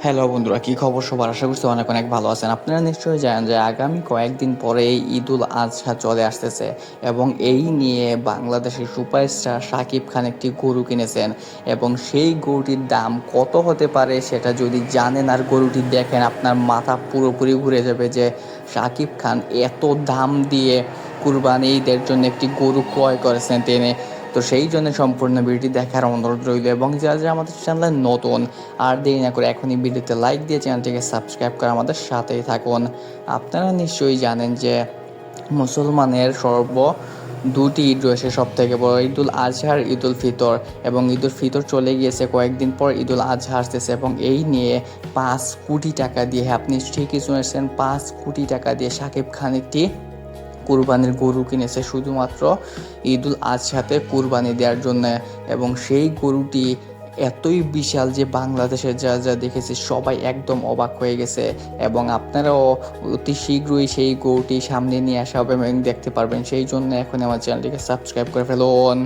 Hello বন্ধুরা, কি খবর সবার? আশা করছি অনেক অনেক ভালো আছেন। আপনারা নিশ্চয়ই জানেন যে আগামী কয়েকদিন পরেই ঈদুল আজহা চলে আসতেছে এবং এই নিয়ে বাংলাদেশের সুপারস্টার শাকিব খান একটি গরু কিনেছেন এবং সেই গরুটির দাম কত হতে পারে সেটা যদি জানেন আর গরুটি দেখেন, আপনার মাথা পুরোপুরি ঘুরে যাবে যে শাকিব খান এত দাম দিয়ে কুরবানি ঈদের জন্য একটি গরু ক্রয় করেছেন তিনি। তো সেই জন্য সম্পূর্ণ ভিডিওটি দেখার অনুরোধ রইল এবং যারা যারা আমাদের চ্যানেলে নতুন, আর দেরি না করে এখনই ভিডিওতে লাইক দিয়ে চ্যানেলটিকে সাবস্ক্রাইব করে আমাদের সাথেই থাকুন। আপনারা নিশ্চয়ই জানেন যে মুসলমানের দুটি ঈদ রয়েছে, সব থেকে বড় ঈদুল আজহা আর ঈদুল ফিতর, এবং ঈদুল ফিতর চলে গিয়েছে, কয়েকদিন পর ঈদুল আজহা আসতেছে এবং এই নিয়ে 5 কোটি টাকা দিয়ে, আপনি ঠিকই শুনেছেন, 5 কোটি টাকা দিয়ে শাকিব খান একটি কুরবানির গরু কিনেছে শুধুমাত্র ঈদুল আজহাতে কুরবানি দেওয়ার জন্য। এবং সেই গরুটি এতই বিশাল যে বাংলাদেশের যা যা দেখেছি সবাই একদম অবাক হয়ে গেছে এবং আপনারাও অতি শীঘ্রই সেই গরুটি সামনে নিয়ে আসা হবে এবং দেখতে পারবেন। সেই জন্য এখন আমার চ্যানেলটিকে সাবস্ক্রাইব করে ফেলুন।